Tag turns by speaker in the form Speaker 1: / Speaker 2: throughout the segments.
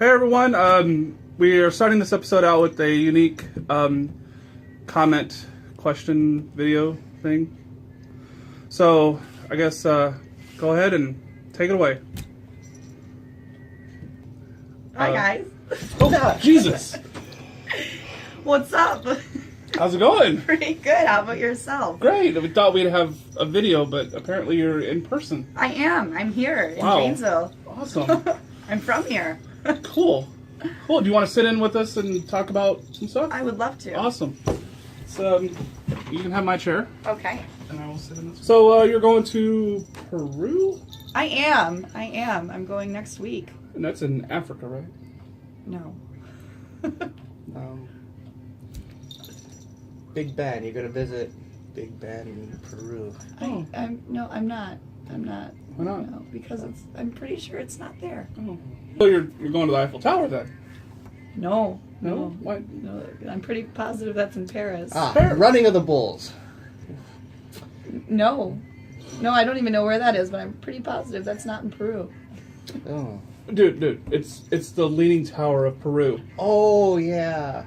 Speaker 1: Hey everyone, we are starting this episode out with a unique comment question video thing. So I guess go ahead and take it away.
Speaker 2: Hi guys.
Speaker 1: Oh Jesus!
Speaker 2: What's up?
Speaker 1: How's it going?
Speaker 2: Pretty good. How about yourself?
Speaker 1: Great. We thought we'd have a video, but apparently you're in person.
Speaker 2: I am. I'm here in
Speaker 1: Wow.
Speaker 2: Janesville.
Speaker 1: Awesome.
Speaker 2: I'm from here.
Speaker 1: Cool. Cool. Do you want to sit in with us and talk about some stuff?
Speaker 2: I would love to.
Speaker 1: Awesome. So you can have my chair,
Speaker 2: Okay.
Speaker 1: and I will sit in this. So you're going to Peru,
Speaker 2: I am. I'm going next week.
Speaker 1: and that's in Africa, right?
Speaker 2: No.
Speaker 3: Big Ben. You're gonna visit Big Ben in Peru.
Speaker 1: Oh.
Speaker 2: I'm not.
Speaker 1: Why not?
Speaker 2: No, because I'm pretty sure it's not there.
Speaker 1: Oh. So you're going to the Eiffel Tower then?
Speaker 2: No.
Speaker 1: No. Why?
Speaker 2: No. I'm pretty positive that's in Paris.
Speaker 3: Running of the Bulls.
Speaker 2: No. No, I don't even know where that is, but I'm pretty positive that's not in Peru.
Speaker 3: Oh.
Speaker 1: Dude, it's the Leaning Tower of Peru.
Speaker 3: Oh yeah.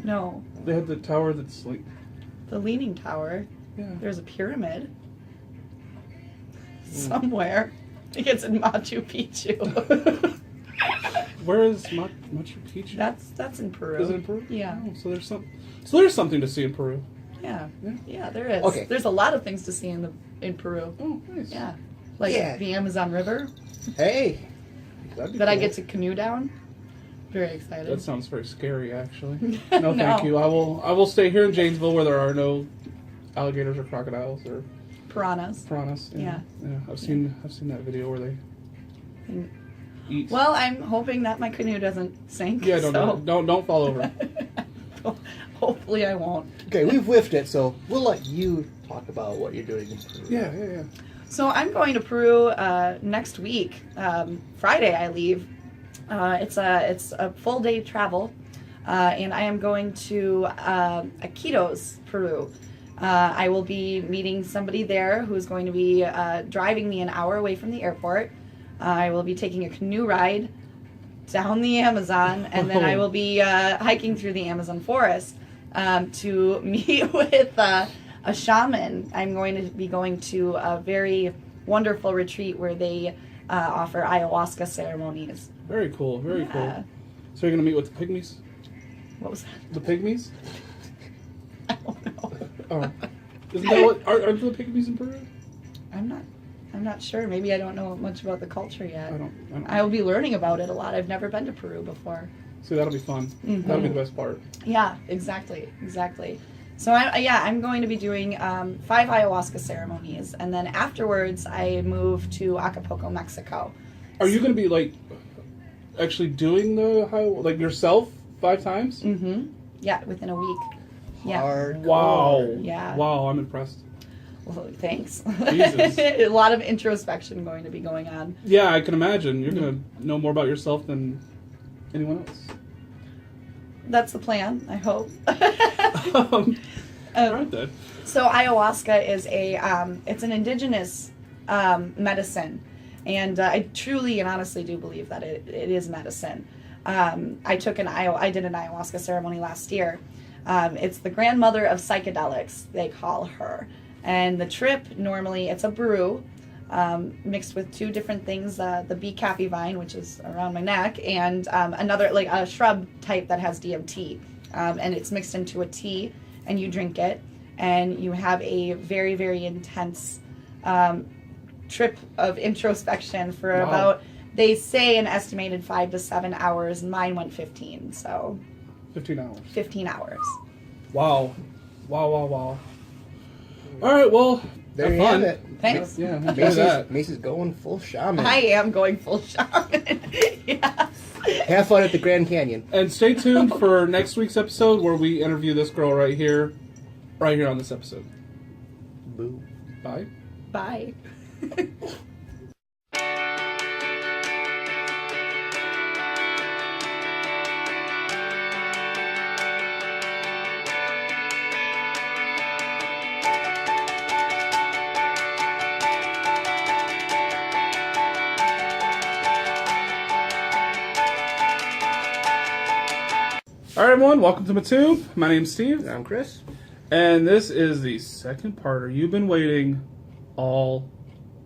Speaker 2: No.
Speaker 1: They have the tower that's like,
Speaker 2: The Leaning Tower.
Speaker 1: yeah.
Speaker 2: There's a pyramid. Somewhere. I think it's in Machu Picchu.
Speaker 1: Where is Machu Picchu?
Speaker 2: That's in Peru.
Speaker 1: Is it in Peru?
Speaker 2: Yeah.
Speaker 1: Oh, so there's something to see in Peru.
Speaker 2: Yeah.
Speaker 1: Yeah.
Speaker 2: Yeah, there is.
Speaker 3: Okay.
Speaker 2: There's a lot of things to see in Peru.
Speaker 1: Oh, nice.
Speaker 2: Yeah. Like
Speaker 3: Yeah.
Speaker 2: the Amazon River
Speaker 3: Hey. That'd be
Speaker 2: that I
Speaker 3: cool.
Speaker 2: get to canoe down. Very excited.
Speaker 1: That sounds very scary, actually. No,
Speaker 2: No.
Speaker 1: thank you. I will stay here in Janesville where there are no alligators or crocodiles or
Speaker 2: Piranhas.
Speaker 1: piranhas.
Speaker 2: Yeah.
Speaker 1: I've seen that video where they
Speaker 2: And-
Speaker 1: eat.
Speaker 2: Well, I'm hoping that my canoe doesn't sink.
Speaker 1: Yeah,
Speaker 2: so
Speaker 1: don't fall over.
Speaker 2: hopefully I won't.
Speaker 3: Okay, we've whiffed it, so we'll let you talk about what you're doing in Peru.
Speaker 1: Yeah.
Speaker 2: So I'm going to Peru next week. Friday I leave. It's a full day travel, and I am going to Iquitos, Peru. I will be meeting somebody there who's going to be driving me an hour away from the airport. I will be taking a canoe ride down the Amazon, and then I will be hiking through the Amazon forest to meet with a shaman. I'm going to be going to a very wonderful retreat where they offer ayahuasca ceremonies.
Speaker 1: Very cool. Very
Speaker 2: Yeah.
Speaker 1: cool. So you're gonna meet with the pygmies?
Speaker 2: What was that?
Speaker 1: The pygmies?
Speaker 2: I don't know.
Speaker 1: Oh, isn't that what? Aren't the pygmies in Peru?
Speaker 2: I'm not sure. Maybe I don't know much about the culture yet.
Speaker 1: I don't.
Speaker 2: I will be learning about it a lot. I've never been to Peru before.
Speaker 1: See, that'll be fun.
Speaker 2: Mhm.
Speaker 1: That'll be the best part.
Speaker 2: Yeah, exactly. So I'm going to be doing 5 ayahuasca ceremonies, and then afterwards I move to Acapulco, Mexico.
Speaker 1: Are you gonna be like actually doing like yourself 5 times?
Speaker 2: Mm-hmm. Yeah, within a week. Yeah.
Speaker 3: Hardcore.
Speaker 1: Wow.
Speaker 2: Yeah.
Speaker 1: Wow, I'm impressed.
Speaker 2: Well, thanks.
Speaker 1: Jesus.
Speaker 2: A lot of introspection going to be going on.
Speaker 1: Yeah, I can imagine. You're gonna know more about yourself than anyone else.
Speaker 2: That's the plan, I hope.
Speaker 1: Right then.
Speaker 2: So ayahuasca is it's an indigenous medicine, and I truly and honestly do believe that it is medicine. I did an ayahuasca ceremony last year. It's the grandmother of psychedelics, they call her. And the trip, normally it's a brew mixed with 2 different things, the bee café vine, which is around my neck, and another, like a shrub type that has DMT. And it's mixed into a tea, and you drink it, and you have a very, very intense trip of introspection for
Speaker 1: Wow.
Speaker 2: about, they say, an estimated 5 to 7 hours. Mine went 15, so
Speaker 1: 15 hours.
Speaker 2: 15 hours.
Speaker 1: Wow. All right, well,
Speaker 3: There
Speaker 1: have
Speaker 3: you
Speaker 1: fun.
Speaker 3: have it.
Speaker 2: Thanks.
Speaker 1: Yeah, enjoy that.
Speaker 3: Macy's going full shaman.
Speaker 2: I am going full shaman. Yes.
Speaker 3: Have fun at the Grand Canyon.
Speaker 1: And stay tuned for next week's episode where we interview this girl right here on this episode.
Speaker 3: Boo.
Speaker 1: Bye.
Speaker 2: Bye.
Speaker 1: All right, everyone, welcome to my tube. My name's Steve,
Speaker 3: I'm Chris.
Speaker 1: and this is the second parter. You've been waiting all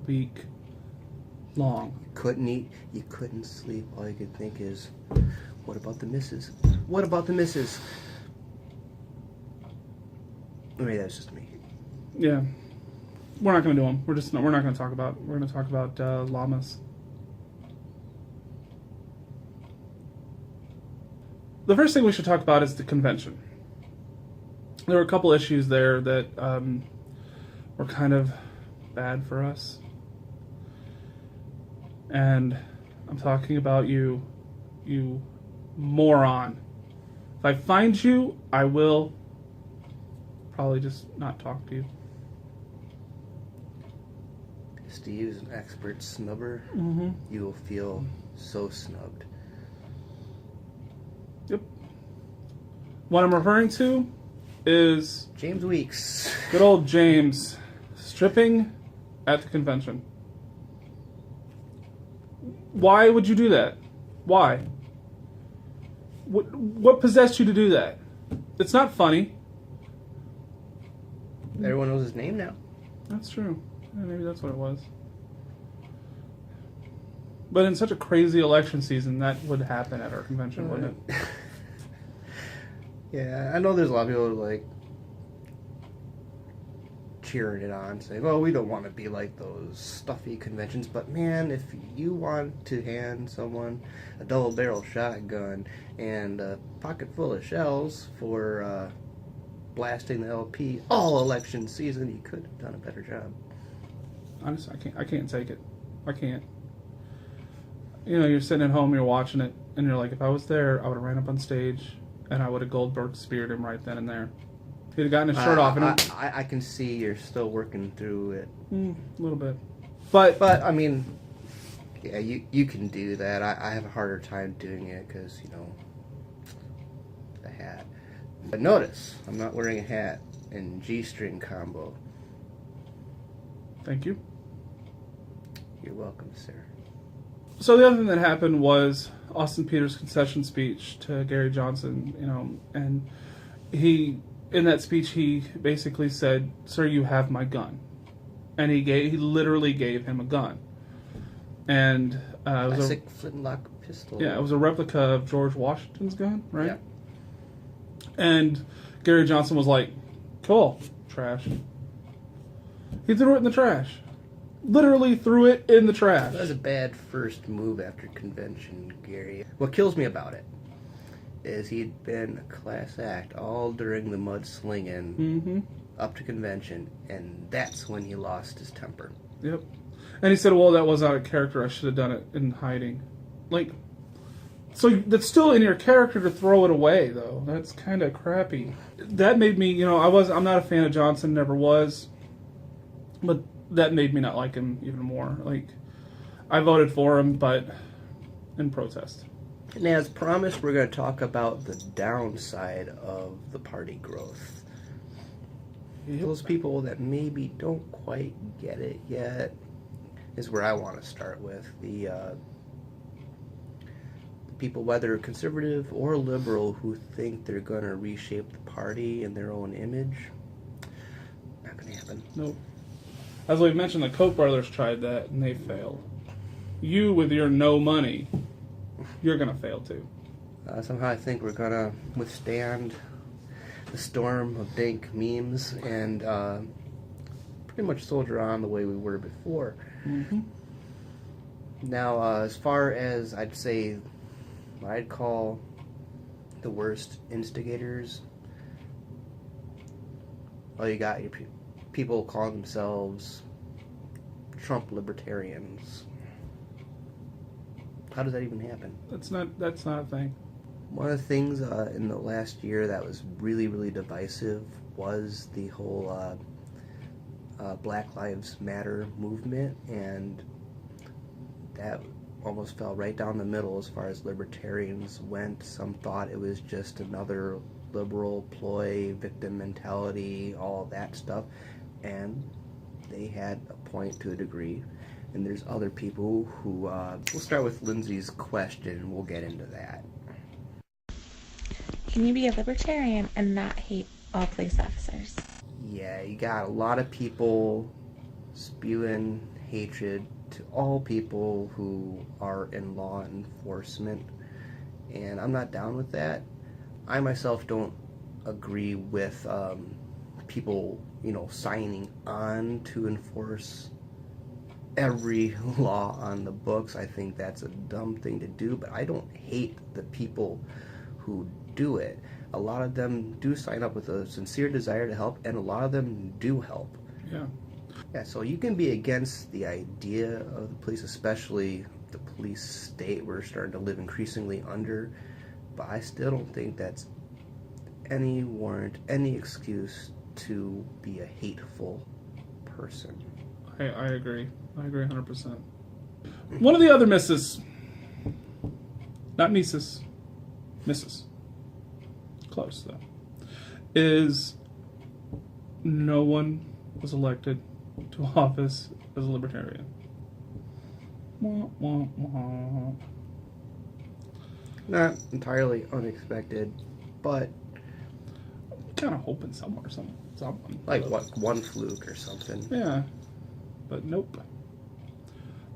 Speaker 1: week long.
Speaker 3: Couldn't eat, you couldn't sleep. All you could think is, what about the missus? What about the missus? Maybe that's just me.
Speaker 1: Yeah, we're not going to do them. We're not going to talk about. We're going to talk about llamas. The first thing we should talk about is the convention. There were a couple issues there that were kind of bad for us. And I'm talking about you moron. If I find you, I will probably just not talk to you.
Speaker 3: Steve is an expert snubber.
Speaker 1: Mm-hmm.
Speaker 3: You will feel so snubbed.
Speaker 1: Yep. What I'm referring to is
Speaker 3: James Weeks.
Speaker 1: good old James stripping at the convention. Why would you do that? Why? What possessed you to do that? It's not funny.
Speaker 3: Everyone knows his name now.
Speaker 1: That's true. Yeah, maybe that's what it was. But in such a crazy election season, that would happen at our convention, wouldn't it?
Speaker 3: Yeah, I know there's a lot of people like cheering it on, saying, "Oh, we don't want to be like those stuffy conventions." But man, if you want to hand someone a double-barrel shotgun and a pocket full of shells for blasting the LP all election season, you could have done a better job.
Speaker 1: Honestly, I can't take it. I can't. You know, you're sitting at home, you're watching it, and you're like, if I was there, I would have ran up on stage, and I would have Goldberg speared him right then and there. He'd have gotten his shirt off. And
Speaker 3: I can see you're still working through it.
Speaker 1: A little bit. But
Speaker 3: I mean, yeah, you can do that. I have a harder time doing it because, you know, the hat. But notice, I'm not wearing a hat in G-string combo.
Speaker 1: Thank you.
Speaker 3: You're welcome, sir.
Speaker 1: So the other thing that happened was Austin Peters' concession speech to Gary Johnson, you know, and in that speech he basically said, "Sir, you have my gun," and he literally gave him a gun, and it was
Speaker 3: Classic flintlock pistol.
Speaker 1: it was a replica of George Washington's gun, right?
Speaker 3: Yeah.
Speaker 1: And Gary Johnson was like, "Cool, trash." He threw it in the trash. Literally threw it in the trash.
Speaker 3: That was a bad first move after convention, Gary. What kills me about it is he'd been a class act all during the mudslinging up to convention, and that's when he lost his temper.
Speaker 1: Yep. And he said, well, that was out of character. I should have done it in hiding. Like, so that's still in your character to throw it away, though. That's kind of crappy. That made me, you know, I'm not a fan of Johnson, never was. But that made me not like him even more. Like, I voted for him, but in protest.
Speaker 3: And as promised, we're going to talk about the downside of the party growth.
Speaker 1: Yep.
Speaker 3: Those people that maybe don't quite get it yet is where I want to start with. The people, whether conservative or liberal, who think they're going to reshape the party in their own image. Not going to happen.
Speaker 1: Nope. As we've mentioned, the Koch brothers tried that, and they failed. You, with your no money, you're going to fail too.
Speaker 3: Somehow I think we're going to withstand the storm of dank memes and pretty much soldier on the way we were before.
Speaker 1: Mm-hmm.
Speaker 3: Now, as far as I'd say, what I'd call the worst instigators, well, you got your people calling themselves Trump libertarians. How does that even happen?
Speaker 1: That's not a thing.
Speaker 3: One of the things in the last year that was really, really divisive was the whole Black Lives Matter movement, and that almost fell right down the middle as far as libertarians went. Some thought it was just another liberal ploy, victim mentality, all that stuff, and they had a point to a degree. And there's other people who, we'll start with Lindsay's question, and we'll get into that.
Speaker 4: Can you be a libertarian and not hate all police officers?
Speaker 3: Yeah, you got a lot of people spewing hatred to all people who are in law enforcement, and I'm not down with that. I myself don't agree with people, signing on to enforce every law on the books. I think that's a dumb thing to do, but I don't hate the people who do it. A lot of them do sign up with a sincere desire to help, and a lot of them do help.
Speaker 1: Yeah.
Speaker 3: Yeah, so you can be against the idea of the police, especially the police state we're starting to live increasingly under, but I still don't think that's any warrant, any excuse to be a hateful person.
Speaker 1: I agree. I agree 100%. One of the other misses, not nieces, misses, close though, is no one was elected to office as a libertarian. Wah, wah, wah.
Speaker 3: Not entirely unexpected, but
Speaker 1: Kind of hoping someone.
Speaker 3: like what, one fluke or something.
Speaker 1: Yeah, but nope.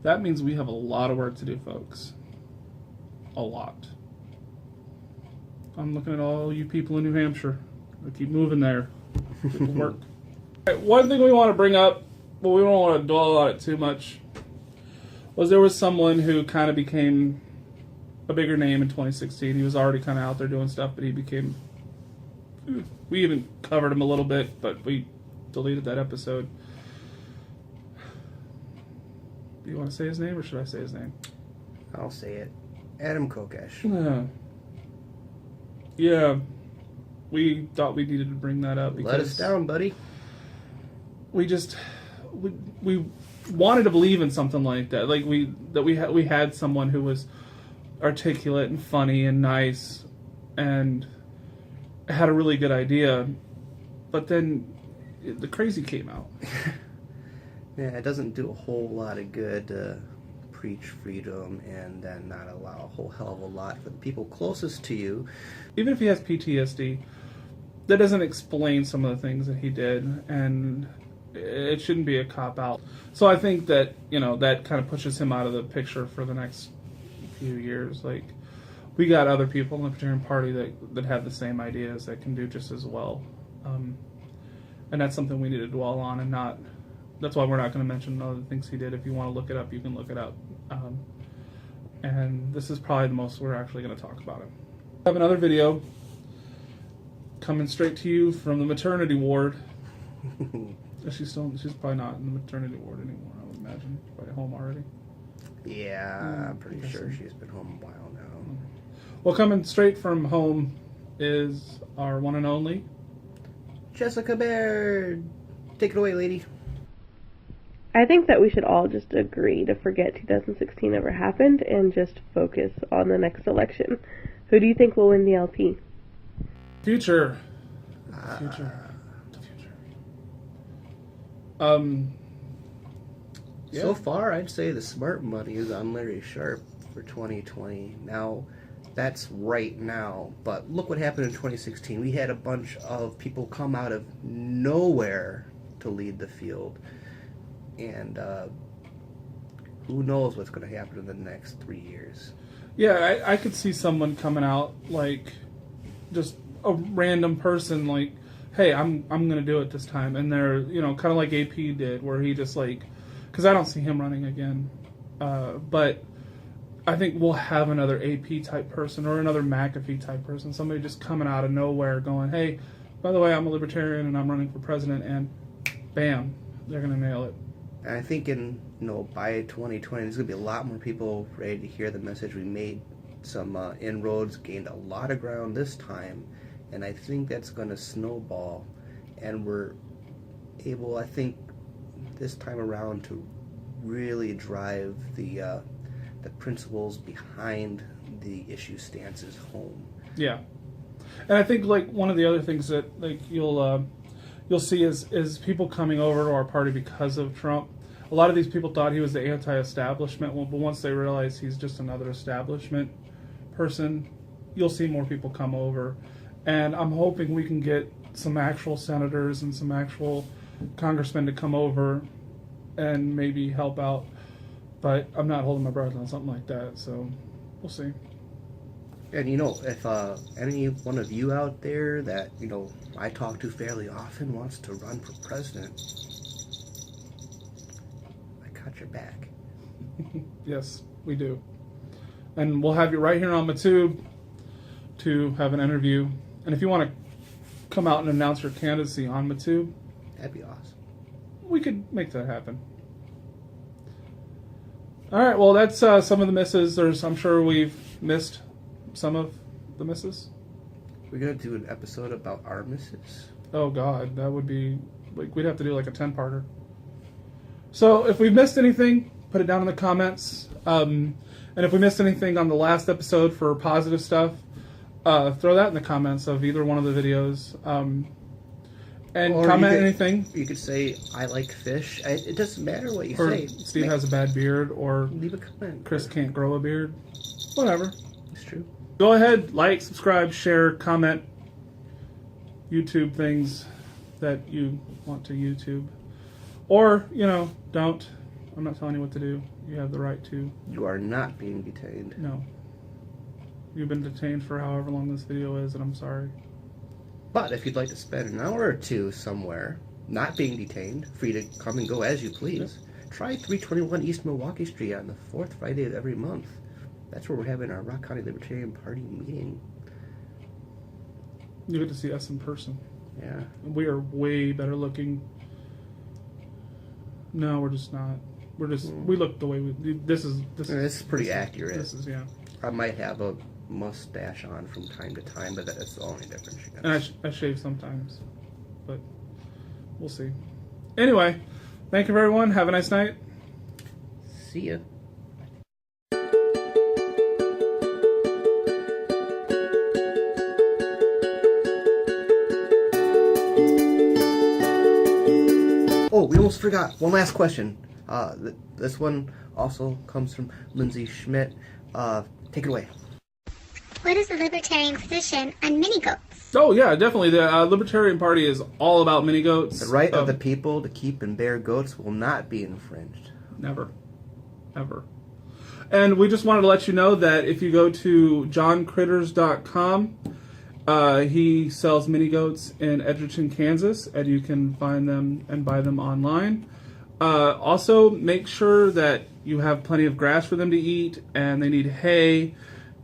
Speaker 1: That means we have a lot of work to do, folks. A lot. I'm looking at all you people in New Hampshire. I keep moving there. People work. Right, one thing we want to bring up, but we don't want to dwell on it too much, was there was someone who kind of became a bigger name in 2016. He was already kind of out there doing stuff, but he became... We even covered him a little bit, but we deleted that episode. Do you want to say his name, or should I say his name?
Speaker 3: I'll say it. Adam Kokesh.
Speaker 1: Yeah. We thought we needed to bring that up because
Speaker 3: Let us down, buddy.
Speaker 1: we wanted to believe in something like that. Like we had someone who was articulate and funny and nice and had a really good idea, but then the crazy came out.
Speaker 3: Yeah, it doesn't do a whole lot of good to preach freedom and then not allow a whole hell of a lot for the people closest to you.
Speaker 1: Even if he has PTSD, that doesn't explain some of the things that he did, and it shouldn't be a cop-out. So I think that, that kind of pushes him out of the picture for the next few years. Like, we got other people in the Libertarian Party that have the same ideas that can do just as well. And that's something we need to dwell on and not... That's why we're not going to mention other things he did. If you want to look it up, you can look it up. And this is probably the most we're actually going to talk about it. I have another video coming straight to you from the maternity ward. She's probably not in the maternity ward anymore, I would imagine. She's probably home already.
Speaker 3: Yeah, I'm pretty sure she's been home a while now.
Speaker 1: Well, coming straight from home is our one and only
Speaker 3: Jessica Baird. Take it away, lady.
Speaker 5: I think that we should all just agree to forget 2016 ever happened and just focus on the next election. Who do you think will win the LP?
Speaker 1: Future. The future. Yeah.
Speaker 3: So far, I'd say the smart money is on Larry Sharp for 2020. Now, that's right now, but look what happened in 2016. We had a bunch of people come out of nowhere to lead the field. And who knows what's going to happen in the next 3 years.
Speaker 1: Yeah, I could see someone coming out, like, just a random person, like, hey, I'm going to do it this time. And they're, kind of like AP did, where he just, like, because I don't see him running again. But I think we'll have another AP type person or another McAfee type person, somebody just coming out of nowhere going, hey, by the way, I'm a libertarian and I'm running for president, and bam, they're going to nail it.
Speaker 3: And I think by 2020, there's going to be a lot more people ready to hear the message. We made some inroads, gained a lot of ground this time, and I think that's going to snowball. And we're able, I think, this time around to really drive the principles behind the issue stances home.
Speaker 1: Yeah. And I think, like, one of the other things that, like, you'll see is people coming over to our party because of Trump. A lot of these people thought he was the anti-establishment, but once they realize he's just another establishment person, you'll see more people come over. And I'm hoping we can get some actual senators and some actual congressmen to come over and maybe help out. But I'm not holding my breath on something like that, so we'll see.
Speaker 3: And you know, if any one of you out there that, you know, I talk to fairly often wants to run for president, I got your back.
Speaker 1: Yes, we do. And we'll have you right here on MaTube to have an interview. And if you want to come out and announce your candidacy on MaTube,
Speaker 3: That'd be awesome.
Speaker 1: we could make that happen. All right, well, that's some of the misses. I'm sure we've missed some of the misses.
Speaker 3: We're gonna do an episode about our misses.
Speaker 1: Oh, God, that would be... we'd have to do like a 10-parter. So if we've missed anything, put it down in the comments. And if we missed anything on the last episode for positive stuff, throw that in the comments of either one of the videos. And
Speaker 3: Or
Speaker 1: comment
Speaker 3: you could-
Speaker 1: anything.
Speaker 3: You could say, I like fish. It doesn't matter what you
Speaker 1: Or
Speaker 3: say.
Speaker 1: Steve has a bad beard, or
Speaker 3: Leave a comment.
Speaker 1: Chris can't grow a beard. Whatever.
Speaker 3: It's true.
Speaker 1: Go ahead, like, subscribe, share, comment, YouTube things that you want to YouTube. Or, you know, don't. I'm not telling you what to do. You have the right to.
Speaker 3: You are not being detained.
Speaker 1: No. You've been detained for however long this video is, and I'm sorry.
Speaker 3: But if you'd like to spend an hour or two somewhere, not being detained, free to come and go as you please, try 321 East Milwaukee Street on the 4th Friday of every month. That's where we're having our Rock County Libertarian Party meeting.
Speaker 1: You get to see us in person.
Speaker 3: Yeah.
Speaker 1: We are way better looking. No, we're just not. We're just, we look the way we, this is
Speaker 3: pretty accurate.
Speaker 1: This is, yeah.
Speaker 3: I might have a mustache on from time to time, but that's the only difference.
Speaker 1: And I shave sometimes, but we'll see. Anyway, thank you everyone. Have a nice night.
Speaker 3: See ya. Oh, we almost forgot. One last question. This one also comes from Lindsay Schmidt. Take it away.
Speaker 6: What is the libertarian position on mini goats?
Speaker 1: Oh yeah, definitely. The Libertarian Party is all about mini goats.
Speaker 3: The right of the people to keep and bear goats will not be infringed.
Speaker 1: Never. Ever. And we just wanted to let you know that if you go to johncritters.com, he sells mini goats in Edgerton, Kansas, and you can find them and buy them online. Also, make sure that you have plenty of grass for them to eat, and they need hay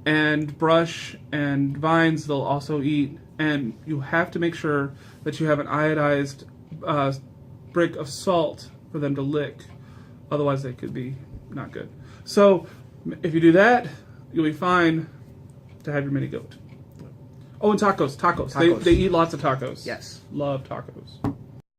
Speaker 1: and brush and vines they'll also eat. And you have to make sure that you have an iodized brick of salt for them to lick. Otherwise, they could be not good. So, if you do that, you'll be fine to have your mini goat. Oh, and tacos.
Speaker 3: Tacos.
Speaker 1: They eat lots of tacos.
Speaker 3: Yes.
Speaker 1: Love tacos.